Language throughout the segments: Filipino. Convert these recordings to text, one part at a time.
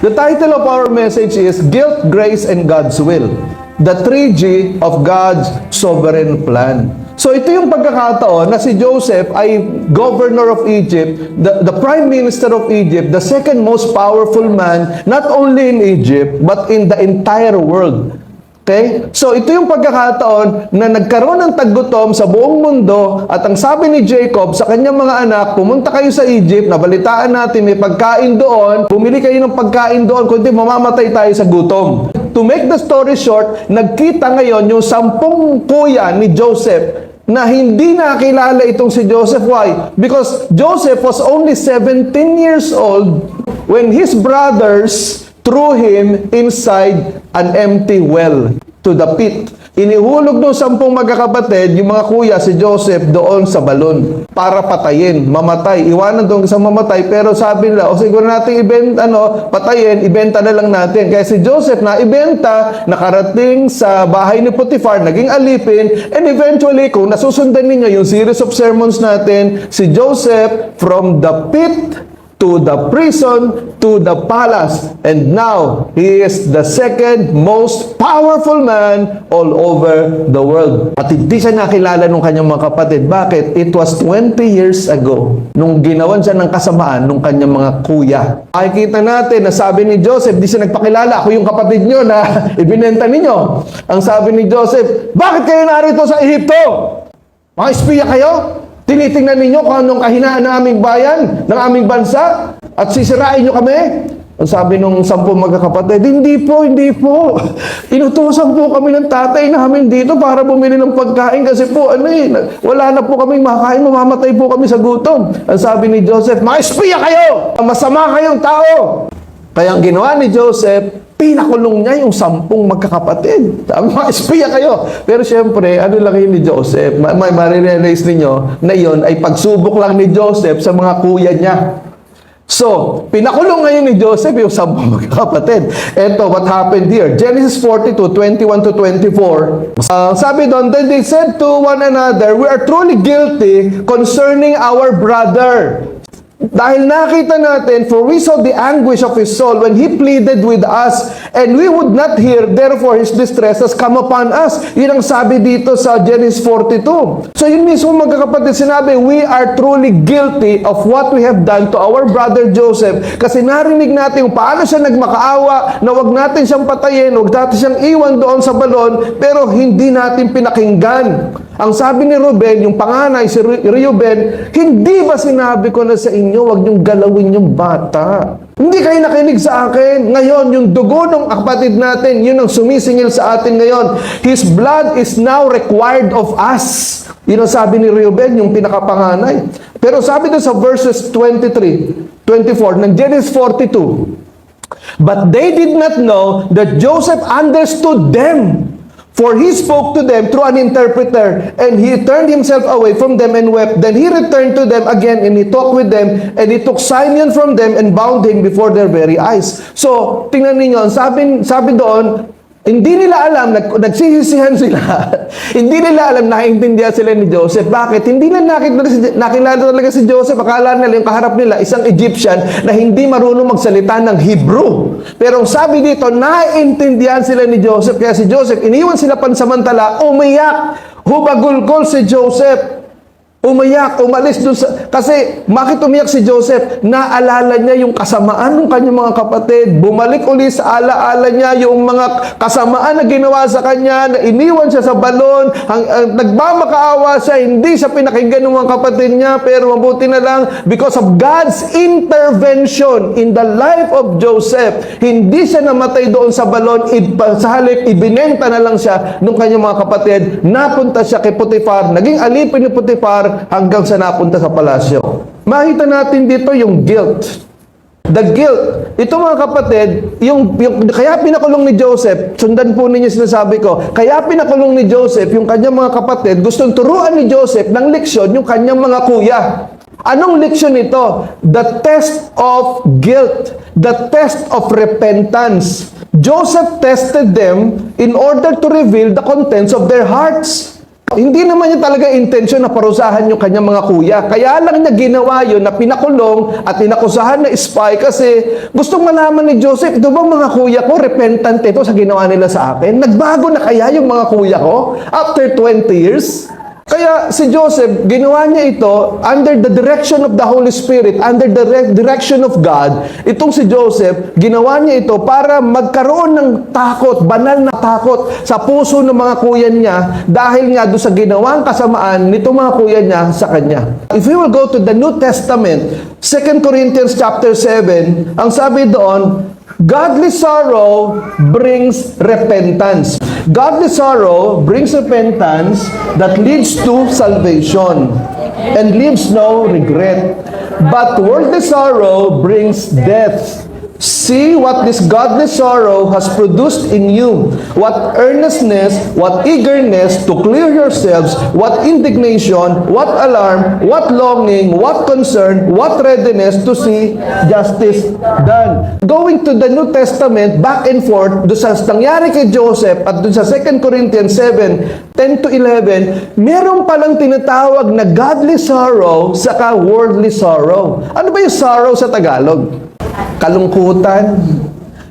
The title of our message is Guilt, Grace, and God's Will. The 3G of God's Sovereign Plan. So ito yung pagkakataon na si Joseph ay governor of Egypt, the prime minister of Egypt, the second most powerful man, not only in Egypt, but in the entire world. Okay? So ito yung pagkakataon na nagkaroon ng taggutom sa buong mundo at ang sabi ni Jacob sa kanyang mga anak, pumunta kayo sa Egypt, nabalitaan natin may pagkain doon, bumili kayo ng pagkain doon, kundi mamamatay tayo sa gutom. To make the story short, nagkita ngayon yung 10 kuya ni Joseph na hindi nakilala itong si Joseph. Why? Because Joseph was only 17 years old when his brothers threw him inside an empty well, to the pit. Inihulog ng 10 magkakapatid, yung mga kuya, si Joseph, doon sa balon para patayin, mamatay. Iwanan doon sa mamatay, pero sabi nila, o siguro natin patayin, ibenta na lang natin. Kaya si Joseph na ibenta, nakarating sa bahay ni Potiphar, naging alipin, and eventually, kung nasusundan ninyo yung series of sermons natin, si Joseph from the pit to the prison, to the palace. And now, he is the second most powerful man all over the world. At hindi siya nakilala nung kanyang mga kapatid. Bakit? It was 20 years ago nung ginawan siya ng kasamaan nung kanyang mga kuya. Makikita natin na sabi ni Joseph, di siya nagpakilala, ako yung kapatid nyo na ibinenta ninyo. Ang sabi ni Joseph, bakit kayo narito sa Ehipto? Mga espiya kayo? Tinitingnan ninyo kung anong kahinaan ng aming bayan, ng aming bansa, at sisirain nyo kami? Ang sabi nung 10 magkakapatid, hindi po. Inutusan po kami ng tatay namin dito para bumili ng pagkain kasi po, wala na po kaming makakain, mamamatay po kami sa gutom. Ang sabi ni Joseph, mga espiya kayo! Masama kayong tao! Kaya ang ginawa ni Joseph, pinakulong niya yung 10 magkakapatid. Mga espiya kayo. Pero syempre, ano lang yun ni Joseph? Marirealize ninyo na yun ay pagsubok lang ni Joseph sa mga kuya niya. So, pinakulong ngayon ni Joseph yung 10 magkakapatid. Ito, what happened here? Genesis 42, 21 to 24. Sabi doon, then they said to one another, we are truly guilty concerning our brother. Dahil nakita natin, for we saw the anguish of his soul when he pleaded with us, and we would not hear, therefore his distress has come upon us. Yun ang sabi dito sa Genesis 42. So yun mismo magkakapatid, sinabi, we are truly guilty of what we have done to our brother Joseph. Kasi narinig natin kung paano siya nagmakaawa, na wag natin siyang patayin, wag natin siyang iwan doon sa balon, pero hindi natin pinakinggan. Ang sabi ni Ruben, yung panganay, si Reuben, hindi ba sinabi ko na sa inyo, wag niyong galawin yung bata? Hindi kayo nakinig sa akin. Ngayon, yung dugo ng kapatid natin, yun ang sumisingil sa atin ngayon. His blood is now required of us. Yun ang sabi ni Reuben, yung pinakapanganay. Pero sabi doon sa verses 23, 24, ng Genesis 42, but they did not know that Joseph understood them. For he spoke to them through an interpreter, and he turned himself away from them and wept. Then he returned to them again, and he talked with them, and he took Simeon from them and bound him before their very eyes. So, tingnan ninyo, sabi doon, hindi nila alam, nagsisisihan sila. Hindi nila alam, naiintindihan sila ni Joseph. Bakit? Hindi na nakilala talaga si Joseph. Akala nila, yung kaharap nila, isang Egyptian na hindi marunong magsalita ng Hebrew. Pero sabi dito, naiintindihan sila ni Joseph. Kaya si Joseph, iniwan sila pansamantala, umiyak, hubagulgol si Joseph. Umiyak, umalis doon sa... Kasi, bakit umiyak si Joseph? Naalala niya yung kasamaan ng kanyang mga kapatid. Bumalik uli sa alaala niya yung mga kasamaan na ginawa sa kanya, na iniwan siya sa balon, nagmamakaawa siya, hindi siya pinakinggan ng mga kapatid niya, pero mabuti na lang, because of God's intervention in the life of Joseph, hindi siya namatay doon sa balon, sa halip, ibinenta na lang siya ng kanyang mga kapatid, napunta siya kay Potiphar, naging alipin ni Potiphar, hanggang sa napunta sa palasyo. Makita natin dito yung guilt. The guilt. Ito mga kapatid, kaya pinakulong ni Joseph, sundan po ninyo sinasabi ko, kaya pinakulong ni Joseph yung kanyang mga kapatid, gustong turuan ni Joseph ng leksyon yung kanyang mga kuya. Anong leksyon ito? The test of guilt. The test of repentance. Joseph tested them in order to reveal the contents of their hearts. Hindi naman niya talaga intensyon na parusahan yung kanyang mga kuya. Kaya lang niya ginawa yun na pinakulong at inakusahan na spy kasi gustong malaman ni Joseph, ito bang mga kuya ko, repentant ito sa ginawa nila sa akin? Nagbago na kaya yung mga kuya ko after 20 years? Kaya si Joseph, ginawa niya ito under the direction of the Holy Spirit, under the direction of God. Itong si Joseph, ginawa niya ito para magkaroon ng takot, banal na takot sa puso ng mga kuya niya dahil nga doon sa ginawang kasamaan nitong mga kuya niya sa kanya. If we will go to the New Testament, 2 Corinthians chapter 7, ang sabi doon, godly sorrow brings repentance. Godly sorrow brings repentance that leads to salvation and leaves no regret. But worldly sorrow brings death. See what this godly sorrow has produced in you. What earnestness, what eagerness to clear yourselves, what indignation, what alarm, what longing, what concern, what readiness to see justice done. Going to the New Testament, back and forth, doon sa nangyari kay Joseph at doon sa 2 Corinthians 7, 10 to 11, meron palang tinatawag na godly sorrow saka worldly sorrow. Ano ba yung sorrow sa Tagalog? Kalungkutan.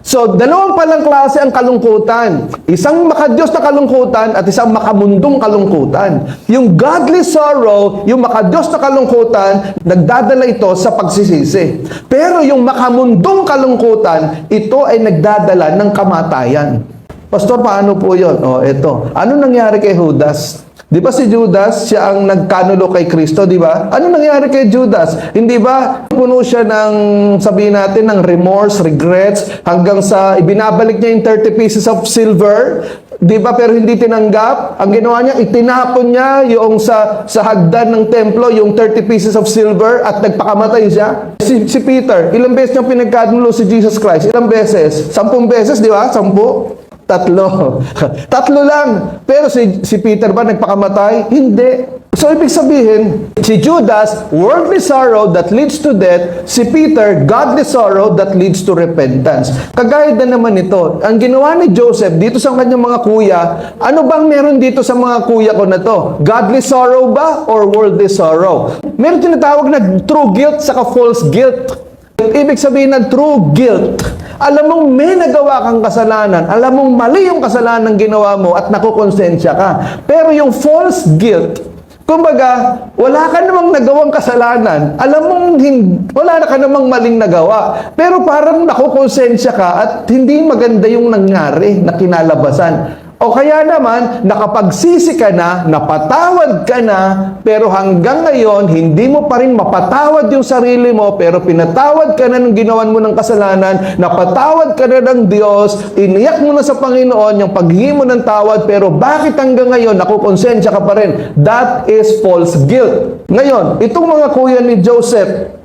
So, dalawang palang klase ang kalungkutan. Isang makadiyos na kalungkutan at isang makamundong kalungkutan. Yung godly sorrow, yung makadiyos na kalungkutan, nagdadala ito sa pagsisisi. Pero yung makamundong kalungkutan, ito ay nagdadala ng kamatayan. Pastor, paano po yun? O, ito. Ano nangyari kay Judas? Di ba si Judas, siya ang nagkanulo kay Kristo, di ba? Ano nangyari kay Judas? Hindi ba puno siya ng, sabihin natin, ng remorse, regrets, hanggang sa ibinabalik niya yung 30 pieces of silver, di ba? Pero hindi tinanggap. Ang ginawa niya, itinapon niya yung sa hagdan ng templo, yung 30 pieces of silver, at nagpakamatay siya. Si Peter, ilang beses niyang pinagkanulo si Jesus Christ? Ilang beses? 10 beses, di ba? 10? Tatlo. Tatlo lang. Pero si Peter ba nagpakamatay? Hindi. So, ibig sabihin, si Judas, worldly sorrow that leads to death. Si Peter, godly sorrow that leads to repentance. Kagaya na naman ito. Ang ginawa ni Joseph dito sa kanyang mga kuya, ano bang meron dito sa mga kuya ko na to? Godly sorrow ba or worldly sorrow? Meron tinatawag na true guilt saka false guilt. Ibig sabihin ng true guilt, alam mong may nagawa kang kasalanan, alam mong mali yung kasalanan ginawa mo at nakukonsensya ka. Pero yung false guilt, kumbaga, wala ka namang nagawang kasalanan, alam mong wala na ka namang maling nagawa, pero parang nakukonsensya ka at hindi maganda yung nangyari na kinalabasan. O kaya naman, nakapagsisi ka na, napatawad ka na, pero hanggang ngayon, hindi mo pa rin mapatawad yung sarili mo, pero pinatawad ka na ng ginawan mo ng kasalanan, napatawad ka na ng Diyos, iniyak mo na sa Panginoon yung paghingi mo ng tawad, pero bakit hanggang ngayon, nakukonsensya ka pa rin? That is false guilt. Ngayon, itong mga kuya ni Joseph,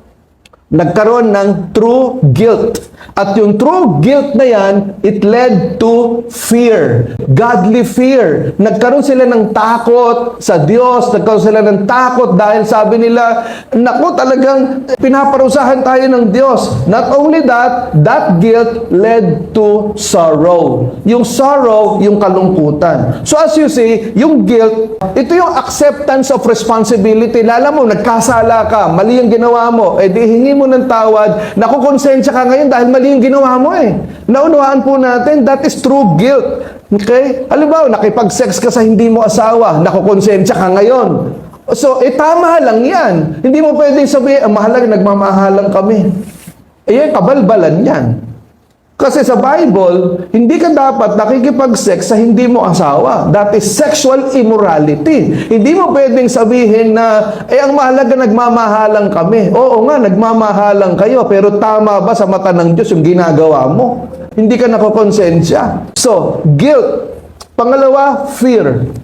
nagkaroon ng true guilt. At yung true guilt na yan, it led to fear. Godly fear. Nagkaroon sila ng takot sa Diyos. Nagkaroon sila ng takot dahil sabi nila, naku, talagang pinaparusahan tayo ng Diyos. Not only that, that guilt led to sorrow. Yung sorrow, yung kalungkutan. So as you see, yung guilt, ito yung acceptance of responsibility. Lala mo, nagkasala ka, mali yung ginawa mo, di hingi mo ng tawad, nakukonsensya ka ngayon dahil mali yung ginawa mo Naunawaan po natin, that is true guilt. Okay? Halimbawa, nakipag-sex ka sa hindi mo asawa, nakukonsensya ka ngayon. So, tama lang yan. Hindi mo pwedeng sabihin, mahalaga, nagmamahalan kami. Kabalbalan yan. Kasi sa Bible, hindi ka dapat nakikipag-sex sa hindi mo asawa. That is sexual immorality. Hindi mo pwedeng sabihin na, ang mahalaga nagmamahalang kami. Oo nga, nagmamahalang kayo, pero tama ba sa mata ng Diyos yung ginagawa mo? Hindi ka nakukonsensya. So, guilt. Pangalawa, fear.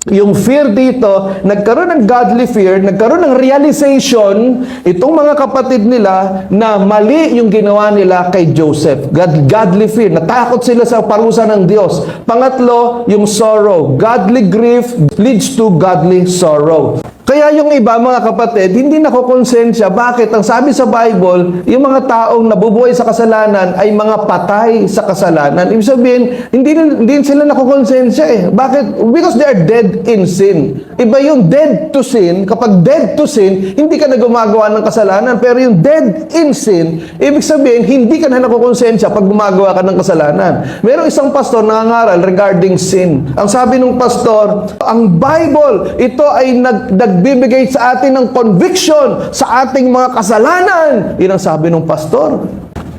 Yung fear dito, nagkaroon ng godly fear, nagkaroon ng realization, itong mga kapatid nila, na mali yung ginawa nila kay Joseph. Godly fear, natakot sila sa parusa ng Diyos. Pangatlo, yung sorrow. Godly grief leads to godly sorrow. Kaya yung iba, mga kapatid, hindi nakukonsensya. Bakit? Ang sabi sa Bible, yung mga taong nabubuhay sa kasalanan ay mga patay sa kasalanan. Ibig sabihin, hindi sila nakukonsensya eh. Bakit? Because they are dead in sin. Iba yung dead to sin. Kapag dead to sin, hindi ka na gumagawa ng kasalanan. Pero yung dead in sin, ibig sabihin, hindi ka na nakukonsensya pag gumagawa ka ng kasalanan. Merong isang pastor nangangaral regarding sin. Ang sabi ng pastor, ang Bible, ito ay nagbibigay sa atin ng conviction sa ating mga kasalanan. Yun ang sabi ng pastor.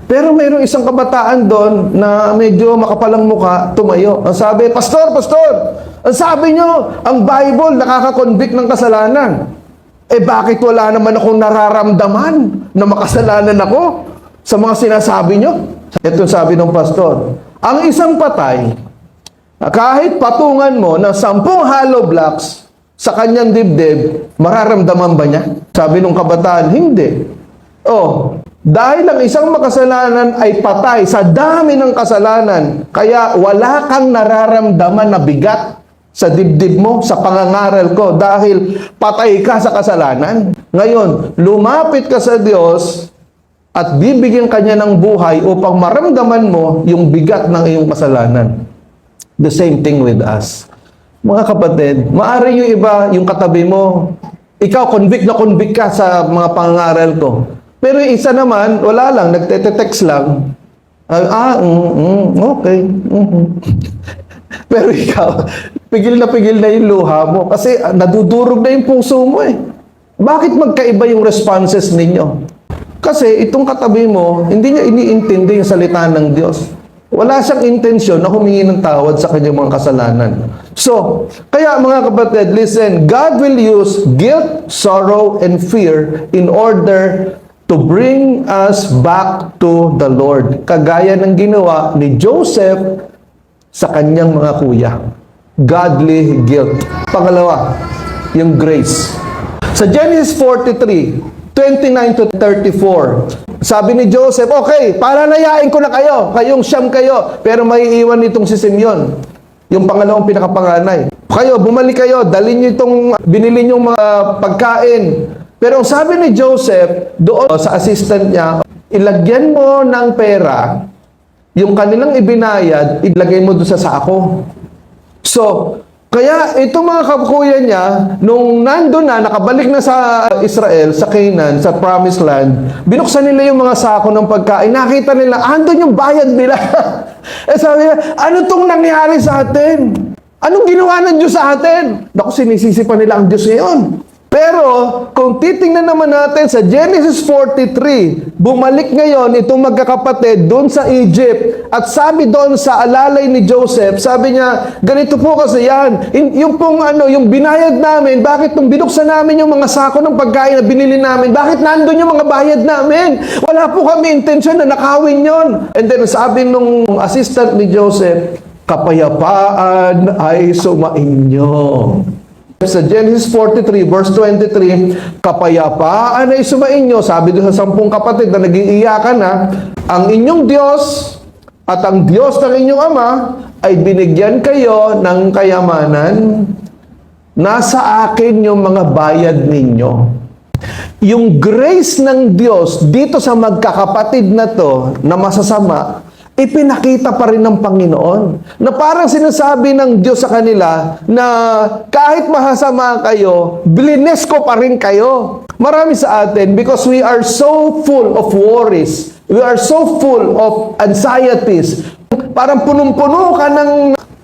Pero mayroong isang kabataan doon na medyo makapalang muka, tumayo. Ang sabi, Pastor, ang sabi nyo, ang Bible nakaka-convict ng kasalanan. Eh bakit wala naman akong nararamdaman na makasalanan ako sa mga sinasabi nyo? Ito sabi ng pastor, ang isang patay, kahit patungan mo ng 10 hollow blocks sa kanyang dibdib, mararamdaman ba niya? Sabi ng kabataan, hindi. Oh, dahil ang isang makasalanan ay patay sa dami ng kasalanan, kaya wala kang nararamdaman na bigat sa dibdib mo, sa pangangaral ko, dahil patay ka sa kasalanan. Ngayon, lumapit ka sa Diyos at bibigyan kanya ng buhay upang maramdaman mo yung bigat ng iyong kasalanan. The same thing with us. Mga kapatid, maaari yung iba, yung katabi mo, ikaw convict ka sa mga pangangaral ko. Pero yung isa naman, wala lang, nagte-text lang. Okay. Pero ikaw, pigil na yung luha mo kasi nadudurog na yung puso mo eh. Bakit magkaiba yung responses ninyo? Kasi itong katabi mo, hindi niya iniintindi yung salita ng Diyos. Wala siyang intensyon na humingi ng tawad sa kanyang mga kasalanan. So, kaya mga kapatid, listen, God will use guilt, sorrow, and fear in order to bring us back to the Lord. Kagaya ng ginawa ni Joseph sa kanyang mga kuya. Godly guilt. Pangalawa, yung grace. Sa Genesis 43, 29 to 34, sabi ni Joseph, okay, palalayain ko na kayo, kayong Siyam kayo, pero may iwan nitong si Simeon, yung pangalawang pinakapanganay. Kayo, bumalik kayo, dalhin niyo itong binili niyong mga pagkain. Pero ang sabi ni Joseph, doon sa assistant niya, ilagyan mo ng pera, yung kanilang ibinayad, ilagay mo doon sa sako. So, kaya itong mga kakuya niya, nung nandun na, nakabalik na sa Israel, sa Canaan, sa Promised Land, binuksan nila yung mga sako ng pagkain. Nakita nila, andun yung bayad nila. Eh sabi niya, ano tong nangyari sa atin? Anong ginawa ng Diyos sa atin? Naku, sinisisi pa nila ang Diyos ngayon. Pero, kung titingnan naman natin sa Genesis 43, bumalik ngayon itong magkakapatid doon sa Egypt. At sabi doon sa alalay ni Joseph, sabi niya, ganito po kasi yan. Yung pong yung binayad namin, bakit nung binuksan namin yung mga sako ng pagkain na binili namin, bakit nandun yung mga bayad namin? Wala po kami intensyon na nakawin yon. And then sabi nung assistant ni Joseph, kapayapaan ay sumainyo. Sa Genesis 43, verse 23, kapayapaan ay sumainyo, sabi doon sa 10 kapatid na nag-iiyakan na, ang inyong Diyos at ang Diyos ng inyong Ama ay binigyan kayo ng kayamanan. Nasa akin yung mga bayad ninyo. Yung grace ng Diyos dito sa magkakapatid na to na masasama, ipinakita pa rin ng Panginoon. Na parang sinasabi ng Diyos sa kanila na kahit mahasama kayo, blines ko pa rin kayo. Marami sa atin because we are so full of worries. We are so full of anxieties. Parang punong-puno ka ng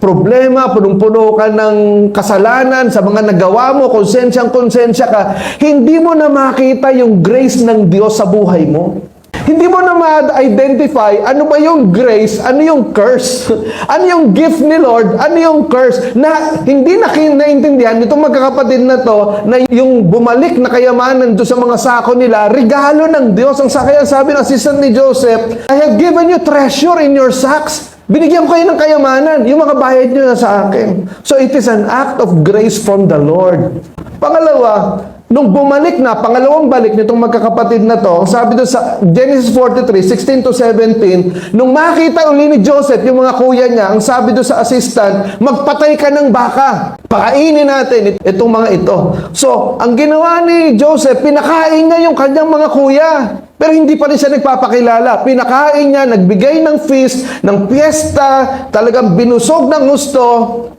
problema, punong-puno ka ng kasalanan sa mga nagawa mo, konsensyang-konsensya ka. Hindi mo na makita yung grace ng Diyos sa buhay mo. Hindi mo na ma-identify ano ba yung grace, ano yung curse, ano yung gift ni Lord, ano yung curse, na hindi naintindihan itong magkakapatid na to, na yung bumalik na kayamanan doon sa mga sako nila, regalo ng Diyos. Ang kaya sabi ng assistant ni Joseph, I have given you treasure in your sacks. Binigyan ko kayo ng kayamanan, yung mga bayad nyo na sa akin. So it is an act of grace from the Lord. Pangalawa, Nung bumalik na, pangalawang balik nitong magkakapatid na to, sabi doon sa Genesis 43, 16 to 17, nung makita uli ni Joseph, yung mga kuya niya, ang sabi doon sa assistant, magpatay ka ng baka. Pakainin natin itong mga ito. So, ang ginawa ni Joseph, pinakain niya yung kanyang mga kuya. Pero hindi pa rin siya nagpapakilala. Pinakain niya, nagbigay ng feast, ng piyesta, talagang binusog ng gusto.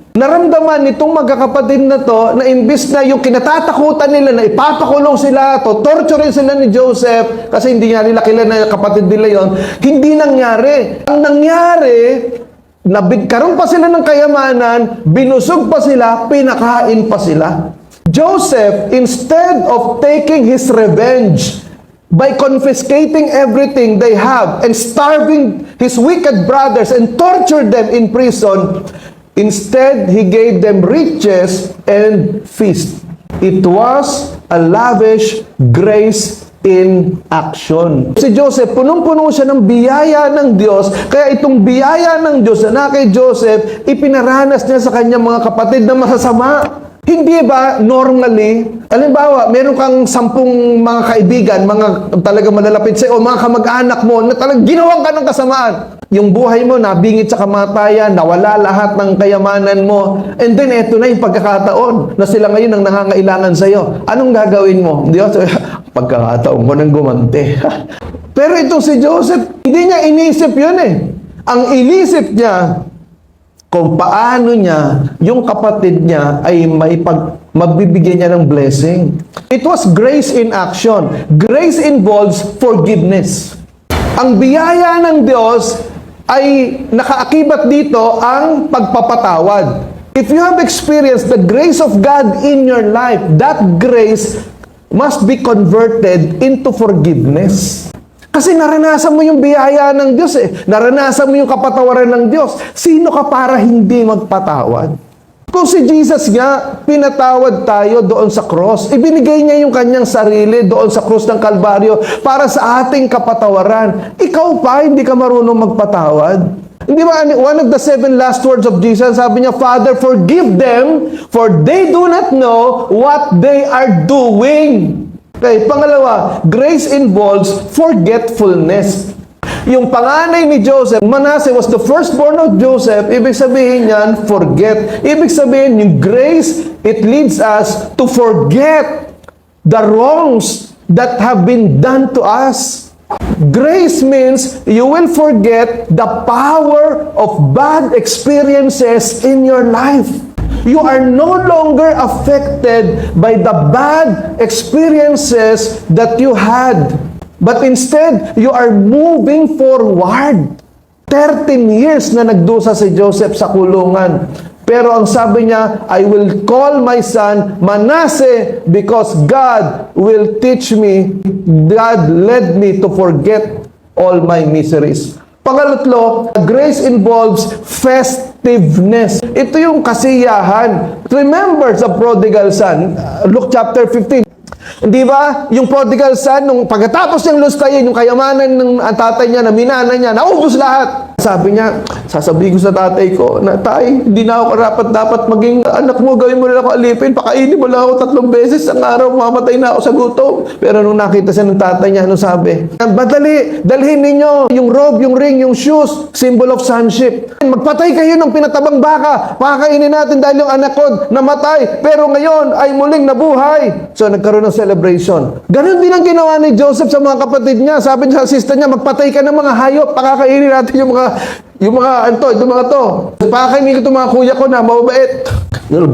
Naramdaman nitong magkakapatid na to na imbis na yung kinatatakutan nila na ipapakulong sila, torturein sila ni Joseph kasi hindi nga nila kilala na kapatid nila yon, hindi nangyari. Ang nangyari, nabigkaroon pa sila ng kayamanan, binusog pa sila, pinakain pa sila. Joseph, instead of taking his revenge by confiscating everything they have and starving his wicked brothers and tortured them in prison, instead, he gave them riches and feast. It was a lavish grace in action. Si Joseph, punong-puno siya ng biyaya ng Diyos, kaya itong biyaya ng Diyos na kay Joseph, ipinaranas niya sa kanyang mga kapatid na masasama. Hindi ba normally, halimbawa, meron kang 10 mga kaibigan, mga talaga malalapit sa'yo, o mga kamag-anak mo na talagang ginawang ka ng kasamaan. Yung buhay mo, nabingit sa kamatayan, nawala lahat ng kayamanan mo. And then, eto na yung pagkakataon na sila ngayon ang nangangailangan sa'yo. Anong gagawin mo? Diyos, pagkakataon ko nang gumanti. Pero itong si Joseph, hindi niya inisip yun eh. Ang inisip niya, kung paano niya, yung kapatid niya ay magbibigyan niya ng blessing. It was grace in action. Grace involves forgiveness. Ang biyaya ng Diyos ay nakaakibat dito ang pagpapatawad. If you have experienced the grace of God in your life, that grace must be converted into forgiveness. Kasi naranasan mo yung biyaya ng Diyos eh. Naranasan mo yung kapatawaran ng Diyos. Sino ka para hindi magpatawad? Kung si Jesus nga, pinatawad tayo doon sa cross. Ibinigay niya yung kanyang sarili doon sa krus ng Kalbaryo para sa ating kapatawaran. Ikaw pa, hindi ka marunong magpatawad. Hindi ba, one of the 7 last words of Jesus, sabi niya, Father, forgive them, for they do not know what they are doing. Okay, pangalawa, grace involves forgetfulness. Yung panganay ni Joseph, Manasseh was the firstborn of Joseph. Ibig sabihin niyan, forget. Ibig sabihin, yung grace, it leads us to forget the wrongs that have been done to us. Grace means you will forget the power of bad experiences in your life. You are no longer affected by the bad experiences that you had. But instead, you are moving forward. 13 years na nagdusa si Joseph sa kulungan. Pero ang sabi niya, I will call my son Manasseh because God will teach me, God led me to forget all my miseries. Pangalatlo, grace involves festiveness. Ito yung kasiyahan. Remember sa prodigal son, Luke chapter 15. Di ba? Yung prodigal son, nung pagkatapos niyang lustayin, yung kayamanan ng tatay niya, na minana niya, naubos lahat. Sabi niya, sasabihin ko sa tatay ko, na tay, hindi na ako dapat maging anak mo, gawin mo na ako alipin, pakainin mo lang ako 3 beses ang araw, mamatay na ako sa gutom. Pero nung nakita siya ng tatay niya, ano sabi? Madali, dalhin ninyo yung robe, yung ring, yung shoes, symbol of sonship. Magpatay kayo ng pinatabang baka, pakakainin natin dahil yung anak ko namatay, pero ngayon ay muling nabuhay. So nagkaroon ng celebration. Ganon din ang ginawa ni Joseph sa mga kapatid niya. Sabi niya sa sister niya, magpatay ka ng mga hayop, pakakainin natin yung mga to. Pakakainin ko itong mga kuya ko na mababait.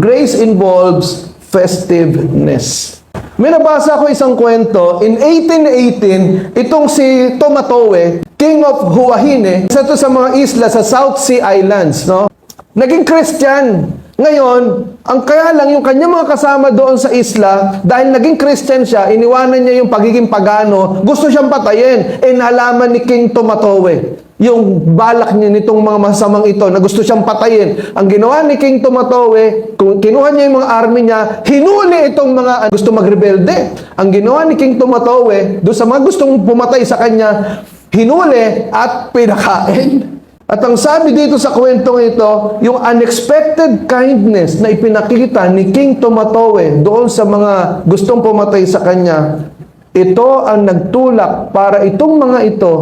Grace involves festiveness. May nabasa ko isang kwento. In 1818, itong si Tomatowe, King of Huahine, isa to sa mga isla sa South Sea Islands, no? Naging Christian. Ngayon, ang kaya lang yung kanyang mga kasama doon sa isla, dahil naging Christian siya, iniwanan niya yung pagiging pagano, gusto siyang patayin. Nalaman ni King Tomatowe yung balak niya nitong mga masamang ito na gusto siyang patayin. Ang ginawa ni King Tomatowe, kinuha niya yung mga army niya, hinuli itong mga gusto magrebelde. Ang ginawa ni King Tomatowe, doon sa mga gustong pumatay sa kanya, hinuli at pinakain. At ang sabi dito sa kwentong ito, yung unexpected kindness na ipinakita ni King Tomatoe doon sa mga gustong pumatay sa kanya, ito ang nagtulak para itong mga ito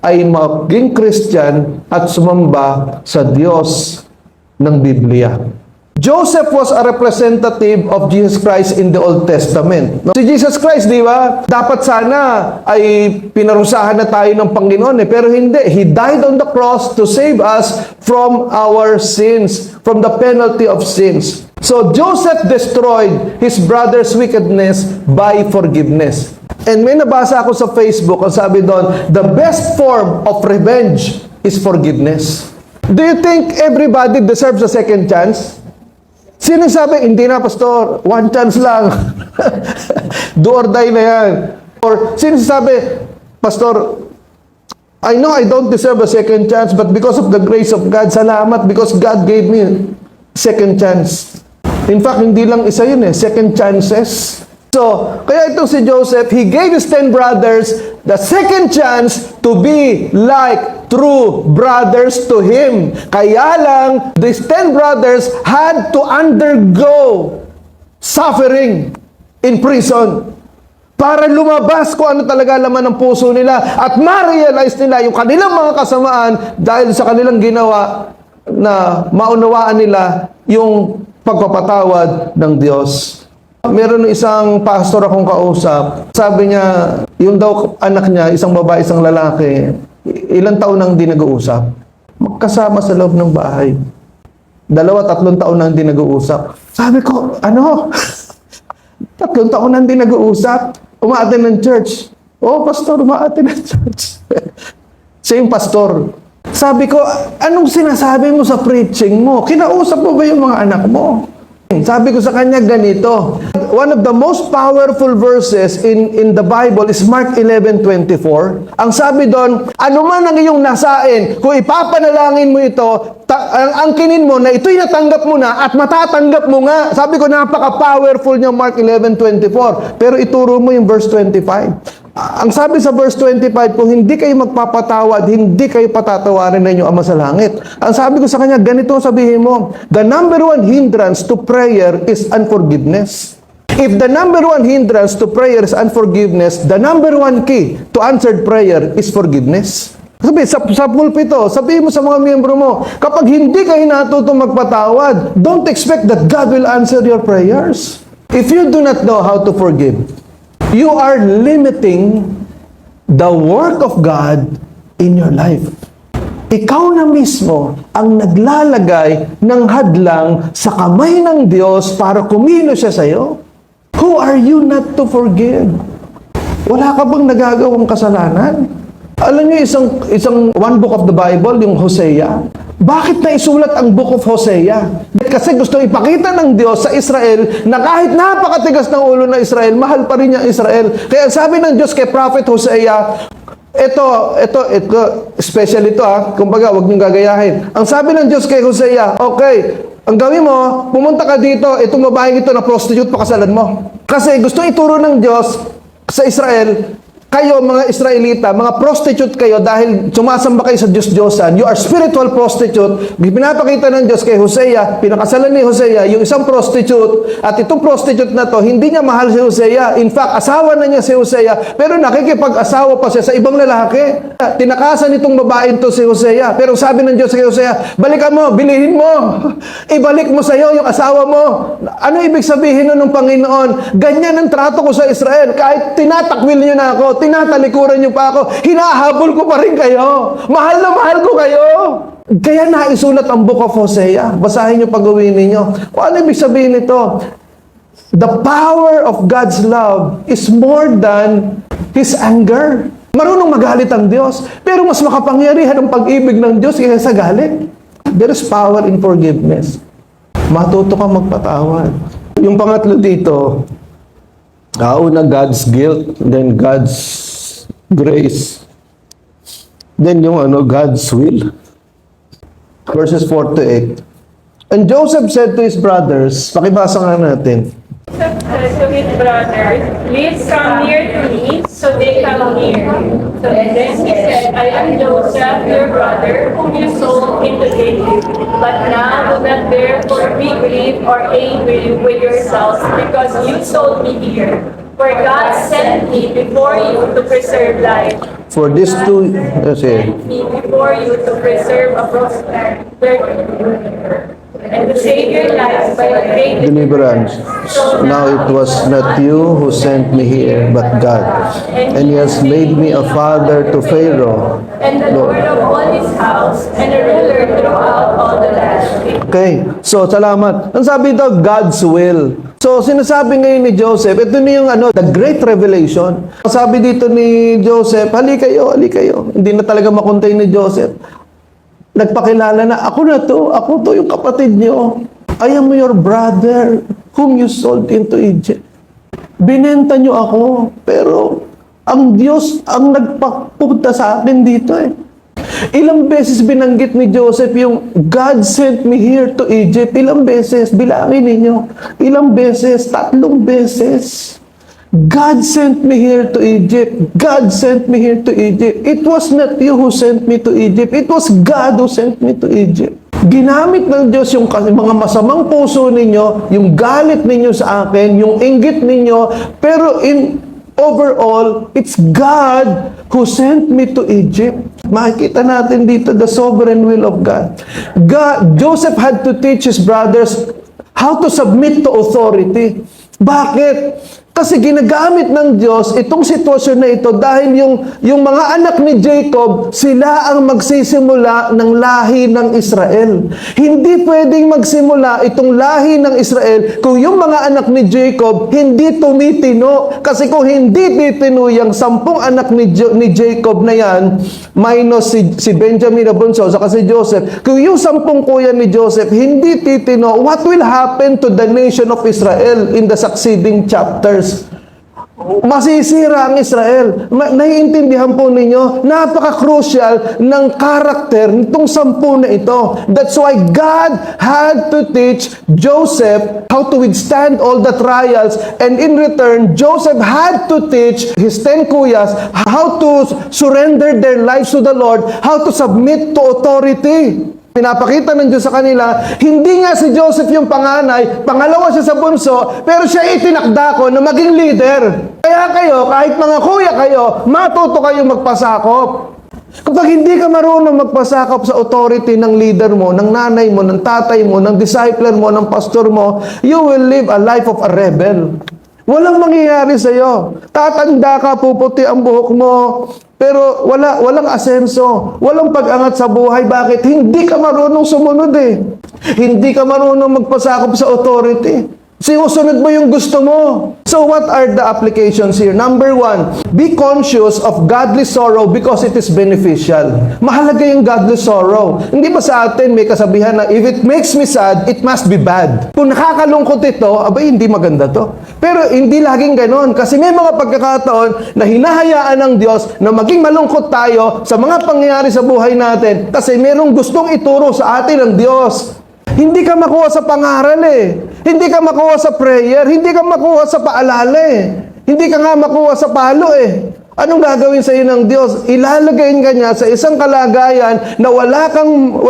ay maging Christian at sumamba sa Diyos ng Biblia. Joseph was a representative of Jesus Christ in the Old Testament. Si Jesus Christ, di ba? Dapat sana ay pinarusahan na tayo ng Panginoon pero hindi. He died on the cross to save us from our sins, from the penalty of sins. So Joseph destroyed his brother's wickedness by forgiveness. And may nabasa ako sa Facebook, ang sabi doon, the best form of revenge is forgiveness. Do you think everybody deserves a second chance? Sino sabi, hindi na pastor, one chance lang. Do or die na yan. Or sino sabi, pastor, I know I don't deserve a second chance, but because of the grace of God, salamat because God gave me second chance. In fact, hindi lang isa yun second chances. So, kaya itong si Joseph, he gave his 10 brothers the second chance to be like true brothers to him. Kaya lang, these 10 brothers had to undergo suffering in prison para lumabas kung ano talaga laman ng puso nila at ma-realize nila yung kanilang mga kasamaan dahil sa kanilang ginawa na maunawaan nila yung pagpapatawad ng Diyos. Meron isang pastor akong kausap. Sabi niya, yung daw anak niya, isang babae, isang lalaki, ilang taon nang di nag-uusap. Magkasama sa loob ng bahay. 2-3 taon nang di nag-uusap. Sabi ko, ano? 3 taon nang di nag-uusap? Umaattend ng church. Oh, pastor, umaattend ng church. Same pastor. Sabi ko, anong sinasabi mo sa preaching mo? Kinausap mo ba yung mga anak mo? Sabi ko sa kanya ganito. One of the most powerful verses in the Bible is Mark 11:24. Ang sabi doon, ano man ang iyong nasain, kung ipapanalangin mo ito, angkinin mo na ito'y natanggap mo na at matatanggap mo nga. Sabi ko, napaka-powerful niya Mark 11:24. Pero ituro mo yung verse 25. Ang sabi sa verse 25, kung hindi kayo magpapatawad, hindi kayo patatawarin ng inyong Ama sa langit. Ang sabi ko sa kanya, ganito sabihin mo, the number 1 hindrance to prayer is unforgiveness. If the number 1 hindrance to prayer is unforgiveness, the number 1 key to answered prayer is forgiveness. Sabi, sa pulpito, sabihin mo sa mga miyembro mo, kapag hindi kayo natutong magpatawad, don't expect that God will answer your prayers. If you do not know how to forgive, you are limiting the work of God in your life. Ikaw na mismo ang naglalagay ng hadlang sa kamay ng Diyos para kumilo siya sa iyo. Who are you not to forgive? Wala ka bang nagagawang kasalanan? Alam niyo isang one book of the Bible, yung Hosea. Bakit na isulat ang book of Hosea? Kasi gusto ipakita ng Diyos sa Israel na kahit napakatigas ng ulo ng Israel, mahal pa rin niya Israel. Kaya sabi ng Diyos kay Prophet Hosea, ito, special ito kumbaga, huwag niyong gagayahin. Ang sabi ng Diyos kay Hosea, okay, ang gawin mo, pumunta ka dito, itong babaeng ito na prostitute, pakasalan mo. Kasi gusto ituro ng Diyos sa Israel, kayo mga Israelita, mga prostitute kayo dahil sumasamba kayo sa Diyos-Diyosan. You are spiritual prostitute. Pinapakita ng Diyos kay Hosea, pinakasalan ni Hosea, yung isang prostitute, at itong prostitute na to, hindi niya mahal si Hosea. In fact, asawa na niya si Hosea, pero nakikipag-asawa pa siya sa ibang lalaki. Tinakasan itong babaeng to si Hosea. Pero sabi ng Diyos kay Hosea, balikan mo, bilihin mo. Ibalik mo sa iyo yung asawa mo. Ano ibig sabihin nun ng Panginoon? Ganyan ang trato ko sa Israel. Kahit tinatakwil niyo na ako, tinatalikuran niyo pa ako, hinahabol ko pa rin kayo. Mahal na mahal ko kayo. Kaya naisulat ang book of Hosea. Basahin niyo pag-uwi ninyo. Kung ano ibig sabihin nito? The power of God's love is more than His anger. Marunong magalit ang Diyos, pero mas makapangyarihan ang pag-ibig ng Diyos kaysa sa galit. There is power in forgiveness. Matuto kang magpatawad. Yung pangatlo dito, una, God's guilt, then God's grace. Then yung God's will. Verses 4 to 8. And Joseph said to his brothers, pakibasa nga natin. Joseph said to his brothers, please come near to me. So they come near. So then he said, I am Joseph, your brother, whom you sold But now do not therefore be grieved or angry with yourselves because you sold me here. For God sent me before you to preserve life. For this two, Sent me before you to preserve a prosperity and to save your lives by a great deliverance. Now it was not you who sent me here, but God. And He has made me a father to Pharaoh. and the Lord of all his house and a ruler throughout all the land. Okay, so salamat. Ang sabi ito, God's will. So sinasabi ngayon ni Joseph, ito na yung the great revelation. Sabi dito ni Joseph, hali kayo. Hindi na talaga makontay ni Joseph. Nagpakilala na, ako to yung kapatid niyo. I am your brother whom you sold into Egypt. Binenta niyo ako, pero ang Diyos ang nagpapunta sa akin dito eh. Ilang beses binanggit ni Joseph yung God sent me here to Egypt. Ilang beses? Bilangin ninyo. Ilang beses? 3 beses. God sent me here to Egypt. God sent me here to Egypt. It was not you who sent me to Egypt. It was God who sent me to Egypt. Ginamit ng Diyos yung mga masamang puso ninyo, yung galit ninyo sa akin, yung inggit ninyo, pero overall, it's God who sent me to Egypt. Makikita natin dito the sovereign will of God. Joseph had to teach his brothers how to submit to authority. Bakit? Kasi ginagamit ng Diyos itong sitwasyon na ito dahil yung mga anak ni Jacob, sila ang magsisimula ng lahi ng Israel. Hindi pwedeng magsimula itong lahi ng Israel kung yung mga anak ni Jacob hindi tumitino. Kasi kung hindi titino yung 10 anak ni Jacob na yan, minus si Benjamin na bunso, saka si Joseph, kung yung 10 kuya ni Joseph hindi titino, what will happen to the nation of Israel in the succeeding chapters? Masisira ang Israel. Naiintindihan po ninyo, napaka-crucial ng karakter nitong 10 na ito. That's why God had to teach Joseph how to withstand all the trials, and in return, Joseph had to teach his 10 kuyas how to surrender their lives to the Lord, how to submit to authority. Pinapakita ng Diyos sa kanila, hindi nga si Joseph yung panganay, pangalawa siya sa bunso, pero siya itinakda ko na maging leader. Kaya kayo, kahit mga kuya kayo, matuto kayo magpasakop. Kapag hindi ka marunong magpasakop sa authority ng leader mo, ng nanay mo, ng tatay mo, ng discipler mo, ng pastor mo, you will live a life of a rebel. Walang mangyayari sa'yo. Tatanda ka, puputi ang buhok mo, pero walang asenso, walang pag-angat sa buhay. Bakit? Hindi ka marunong sumunod eh. Hindi ka marunong magpasakop sa authority. Sinusunod mo yung gusto mo. So what are the applications here? Number 1, be conscious of godly sorrow because it is beneficial. Mahalaga yung godly sorrow. Hindi ba sa atin may kasabihan na if it makes me sad, it must be bad. Kung nakakalungkot ito, abay hindi maganda to. Pero hindi laging ganon. Kasi may mga pagkakataon na hinahayaan ng Diyos na maging malungkot tayo sa mga pangyayari sa buhay natin kasi merong gustong ituro sa atin ng Diyos. Hindi ka makuha sa pangaral eh. Hindi ka makuha sa prayer. Hindi ka makuha sa paalala eh. Hindi ka nga makuha sa palo eh. Anong gagawin sa iyo ng Diyos? Ilalagayin ka niya sa isang kalagayan na wala kang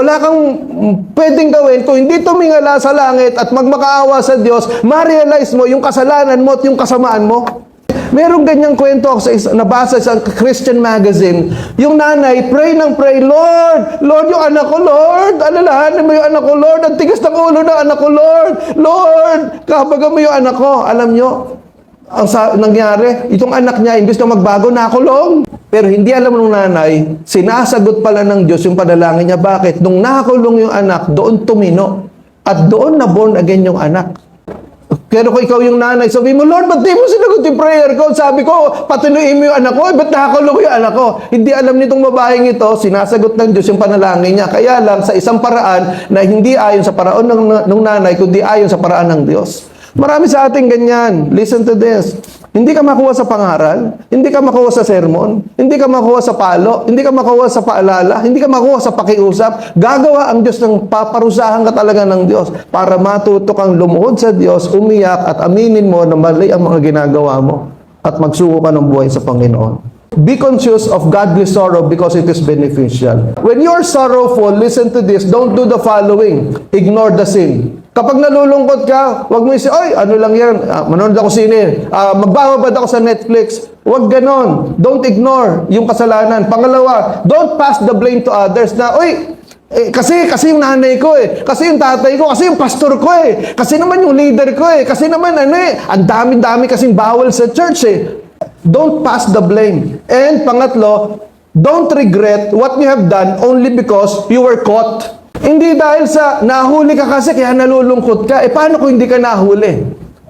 pwedeng gawin kung hindi tumingala sa langit at magmakaawa sa Diyos, ma-realize mo yung kasalanan mo at yung kasamaan mo. Merong ganyang kwento ako nabasa sa Christian magazine. Yung nanay, pray ng pray, Lord, yung anak ko, Lord, alalahanin mo yung anak ko, Lord, ang tigas ng ulo ng anak ko, Lord, kabagan mo yung anak ko. Alam nyo, ang nangyari, itong anak niya, imbis na magbago, nakulong. Pero hindi alam ng nanay, sinasagot pala ng Diyos yung panalangin niya. Bakit? Nung nakakulong yung anak, doon tumino. At doon na born again yung anak. Pero kung ikaw yung nanay, sabi mo, Lord, ba't di mo sinagot yung prayer ko? Sabi ko, patuloyin mo yung anak ko. Ba't nakakulong yung anak ko? Hindi alam nitong babaeng ito, sinasagot ng Diyos yung panalangin niya. Kaya lang, sa isang paraan na hindi ayon sa paraan ng nanay, kundi ayon sa paraan ng Diyos. Marami sa ating ganyan. Listen to this. Hindi ka makuha sa pangaral, hindi ka makuha sa sermon, hindi ka makuha sa palo, hindi ka makuha sa paalala, hindi ka makuha sa pakiusap. Gagawa ang Diyos ng paparusahan ka talaga ng Diyos para matuto kang lumuhod sa Diyos, umiyak at aminin mo na mali ang mga ginagawa mo at magsuko ka ng buhay sa Panginoon. Be conscious of godly sorrow because it is beneficial. When you're sorrowful, listen to this, don't do the following. Ignore the sin. Kapag nalulungkot ka, wag mo isip, ay, ano lang yan, manonood ako sine, magbababad ako sa Netflix. Wag ganon. Don't ignore yung kasalanan. Pangalawa, don't pass the blame to others na, kasi yung nanay ko kasi yung tatay ko, kasi yung pastor ko kasi naman yung leader ko kasi naman ang dami-dami kasing bawal sa church Don't pass the blame. And pangatlo, don't regret what you have done only because you were caught. Hindi dahil sa nahuli ka kasi kaya nalulungkot ka. Paano kung hindi ka nahuli?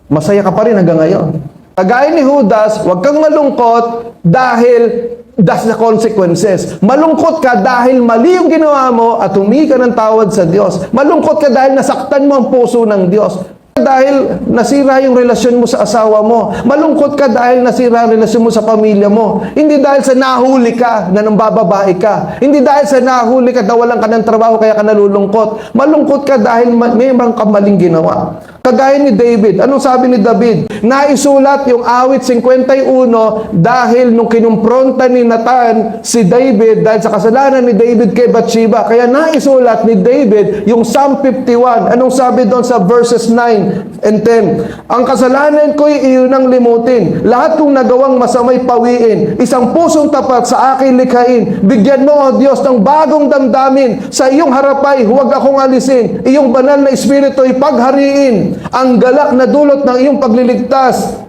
Masaya ka pa rin hanggang ngayon. Kagaya ni Judas, huwag kang malungkot dahil that's the consequences. Malungkot ka dahil mali yung ginawa mo at humingi ka ng tawad sa Diyos. Malungkot ka dahil nasaktan mo ang puso ng Diyos. Dahil nasira yung relasyon mo sa asawa mo. Malungkot ka dahil nasira ang relasyon mo sa pamilya mo. Hindi dahil sa nahuli ka na nambababae ka. Hindi dahil sa nahuli ka na walang ka ng trabaho kaya ka nalulungkot. Malungkot ka dahil may mga kamaling ginawa. Kagaya ni David. Anong sabi ni David? Naisulat yung awit 51 dahil nung kinumpronta ni Nathan si David dahil sa kasalanan ni David kay Bathsheba. Kaya naisulat ni David yung Psalm 51. Anong sabi doon sa verses 9 and 10? Ang kasalanan ko'y iyon ang limutin. Lahat kong nagawang masamay pawiin. Isang pusong tapat sa aking likhain. Bigyan mo, O Diyos, ng bagong damdamin. Sa iyong harapay, huwag akong alisin. Iyong banal na espiritu'y paghariin. Ang galak na dulot ng iyong pagliligtas,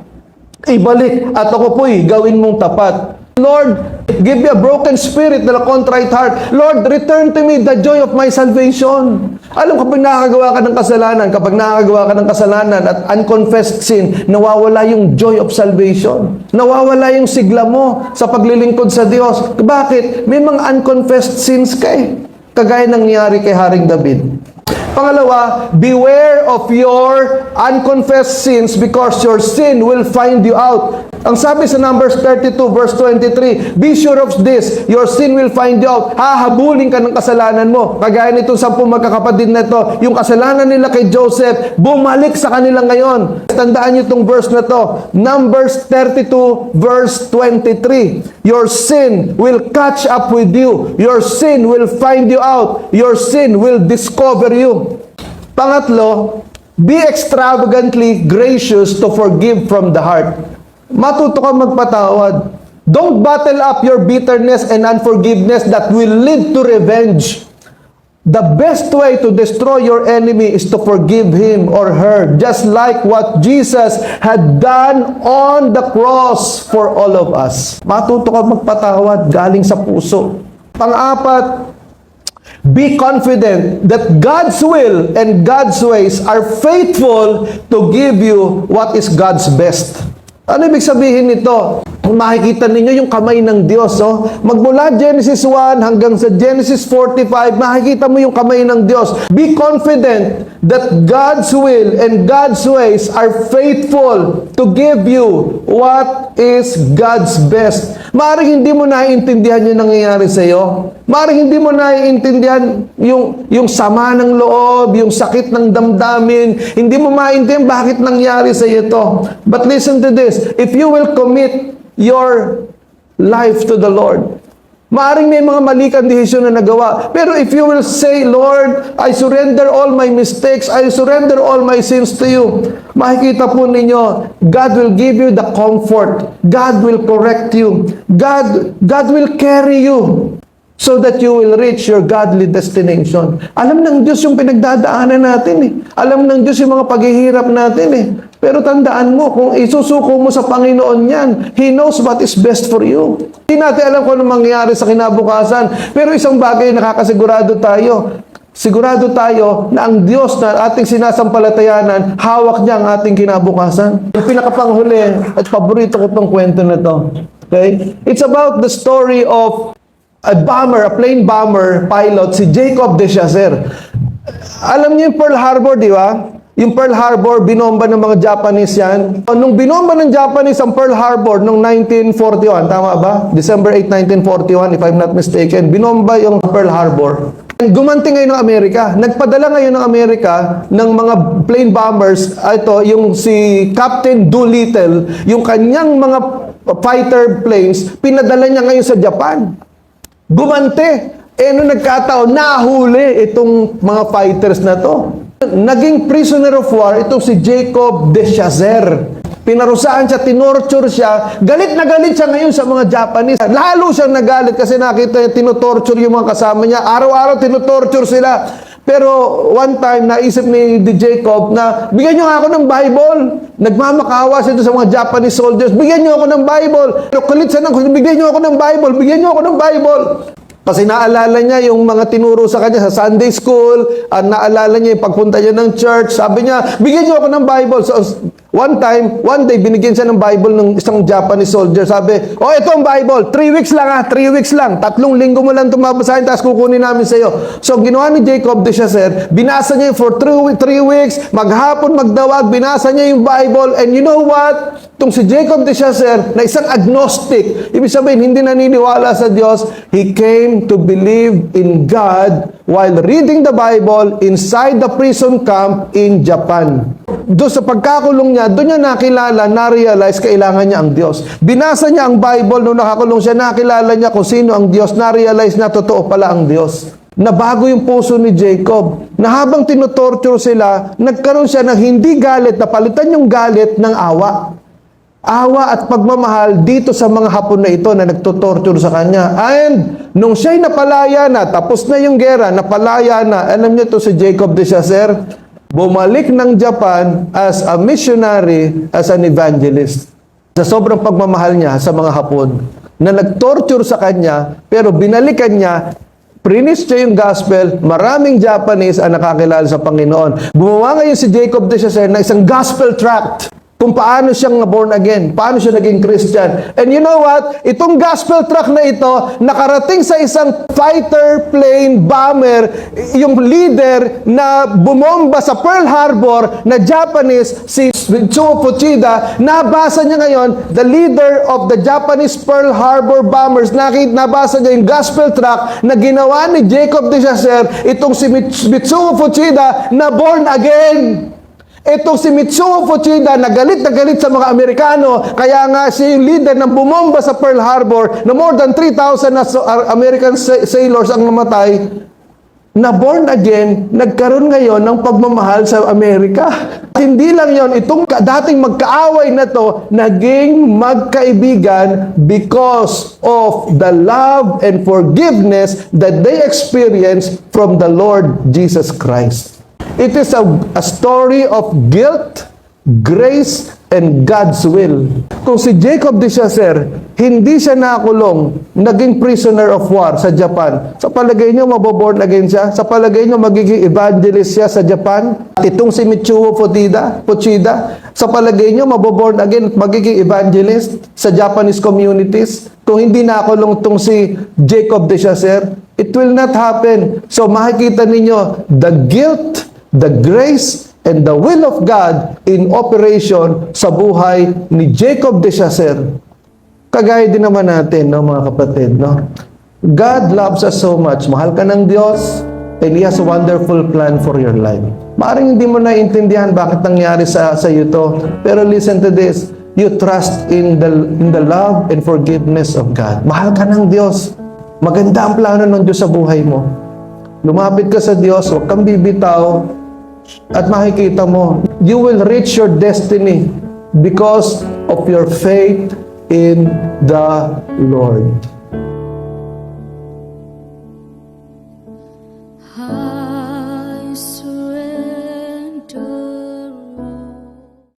ibalik at ako po'y gawin mong tapat. Lord, give me a broken spirit and a contrite heart. Lord, return to me the joy of my salvation. Alam, kapag nakakagawa ka ng kasalanan at unconfessed sin, nawawala yung joy of salvation. Nawawala yung sigla mo sa paglilingkod sa Diyos. Bakit? May mga unconfessed sins ka Kagaya nangyari kay Haring David. Pangalawa, beware of your unconfessed sins because your sin will find you out. Ang sabi sa Numbers 32 verse 23, be sure of this, your sin will find you out. Hahabulin ka ng kasalanan mo. Kagaya nitong 10 magkakapatid na ito, yung kasalanan nila kay Joseph, bumalik sa kanila ngayon. Tandaan niyo itong verse na to, Numbers 32 verse 23. Your sin will catch up with you. Your sin will find you out. Your sin will discover you. Pangatlo, be extravagantly gracious to forgive from the heart. Matuto ka magpatawad. Don't bottle up your bitterness and unforgiveness that will lead to revenge. The best way to destroy your enemy is to forgive him or her, just like what Jesus had done on the cross for all of us. Matuto ka magpatawad galing sa puso. Pang-apat, be confident that God's will and God's ways are faithful to give you what is God's best. Ano ibig sabihin nito? Makikita ninyo yung kamay ng Diyos. Magmula Genesis 1 hanggang sa Genesis 45, makikita mo yung kamay ng Diyos. Be confident that God's will and God's ways are faithful to give you what is God's best. Maaaring hindi mo naiintindihan yung nangyayari sa iyo. Maaaring hindi mo naiintindihan yung sama ng loob, yung sakit ng damdamin. Hindi mo maintindihan bakit nangyari sa iyo ito. But listen to this. If you will commit your life to the Lord, maaaring may mga mali kang desisyon na nagawa. Pero if you will say, Lord, I surrender all my mistakes, I surrender all my sins to you, makikita po ninyo, God will give you the comfort. God will correct you. God will carry you so that you will reach your godly destination. Alam ng Diyos yung pinagdadaanan natin Alam ng Diyos yung mga paghihirap natin Pero tandaan mo, kung isusuko mo sa Panginoon yan, He knows what is best for you. Hindi natin alam kung ano mangyayari sa kinabukasan. Pero isang bagay nakakasigurado tayo. Sigurado tayo na ang Diyos na ating sinasampalatayanan, hawak niya ang ating kinabukasan. Yung pinakapanghuli at paborito ko itong kwento na to. Okay? It's about the story of a plane bomber pilot, si Jacob de Chazer. Alam niyo yung Pearl Harbor, di ba? Yung Pearl Harbor, binomba ng mga Japanese yan. Nung binomba ng Japanese ang Pearl Harbor noong 1941, tama ba? December 8, 1941, if I'm not mistaken, binomba yung Pearl Harbor. Gumanti ngayon ng Amerika. Nagpadala ngayon ng Amerika ng mga plane bombers. Ito, yung si Captain Doolittle, yung kanyang mga fighter planes, pinadala niya ngayon sa Japan. Gumante. Nung nagkataon, nahuli itong mga fighters na to. Naging prisoner of war itong si Jacob de Chazer. Pinarusaan siya, tinorture siya. Galit na galit siya ngayon sa mga Japanese. Lalo siyang nagalit kasi nakita niya, tinutorture yung mga kasama niya. Araw-araw tinutorture sila. Pero one time, naisip ni Jacob na, bigyan niyo nga ako ng Bible. Nagmamakawa siya doon sa mga Japanese soldiers. Bigyan niyo ako ng Bible. Pero kulit siya ng, bigyan niyo ako ng Bible. Bigyan niyo ako ng Bible. Kasi naalala niya yung mga tinuro sa kanya sa Sunday school, at naalala niya yung pagpunta niya ng church. Sabi niya, bigyan niyo ako ng Bible. So, one day, binigyan siya ng Bible ng isang Japanese soldier. Sabi, ito ang Bible. 3 weeks lang 3 weeks lang. 3 linggo mo lang tumabasahin, tapos kukunin namin sa iyo. So, ginawa ni Jacob de Chazer, binasa niya for 3 weeks, maghapon, magdawag, binasa niya yung Bible. And you know what? Itong si Jacob de Chazer, na isang agnostic, ibig sabihin, hindi naniniwala sa Diyos, he came to believe in God while reading the Bible inside the prison camp in Japan. Doon sa pagkakulong niya, doon niya nakilala, na-realize kailangan niya ang Diyos. Binasa niya ang Bible, nung nakakulong siya, nakilala niya kung sino ang Diyos, na-realize na totoo pala ang Diyos. Nabago yung puso ni Jacob, na habang tinutorture sila, nagkaroon siya ng hindi galit, napalitan yung galit ng awa. Awa at pagmamahal dito sa mga Hapon na ito na nagtutorture sa kanya. And nung siya'y napalaya na, tapos na yung gera, napalaya na, alam niyo to si Jacob de Chazer, bumalik ng Japan as a missionary, as an evangelist. Sa sobrang pagmamahal niya sa mga Hapon, na nagtorture sa kanya, pero binalikan niya, prinis niya yung gospel, maraming Japanese ang nakakilala sa Panginoon. Gumawa ngayon si Jacob de Chazer na isang gospel tract kung paano siyang born again, paano siya naging Christian. And you know what? Itong gospel tract na ito, nakarating sa isang fighter plane bomber, yung leader na bumomba sa Pearl Harbor na Japanese, si Mitsuo Fuchida, nabasa niya ngayon, the leader of the Japanese Pearl Harbor bombers, nabasa niya yung gospel tract na ginawa ni Jacob de Chazer, itong si Mitsuo Fuchida na born again. Itong si Mitsuo Fuchida na galit sa mga Amerikano, kaya nga siya yung leader ng bumomba sa Pearl Harbor na more than 3,000 na American sailors ang namatay, na born again, nagkaroon ngayon ng pagmamahal sa Amerika. Hindi lang yon, itong dating magkaaway na to, naging magkaibigan because of the love and forgiveness that they experienced from the Lord Jesus Christ. It is a story of guilt, grace, and God's will. Kung si Jacob de Chazer, hindi siya nakulong, naging prisoner of war sa Japan, sa palagay niyo maboborn again siya? Sa palagay niyo magiging evangelist siya sa Japan? At itong si Mitsuo Fuchida, sa palagay niyo maboborn again at magiging evangelist sa Japanese communities? Kung hindi nakulong itong si Jacob de Chazer, it will not happen. So makikita ninyo, the guilt, the grace, and the will of God in operation sa buhay ni Jacob de Chazer. Kagaya din naman natin, no, mga kapatid, no? God loves us so much. Mahal ka ng Diyos, and He has a wonderful plan for your life. Maaring hindi mo naiintindihan bakit nangyari sa iyo to, pero listen to this. You trust in the love and forgiveness of God. Mahal ka ng Diyos. Maganda ang plano ng Diyos sa buhay mo. Lumapit ka sa Diyos, huwag kang bibitaw, at makikita mo, you will reach your destiny because of your faith in the Lord.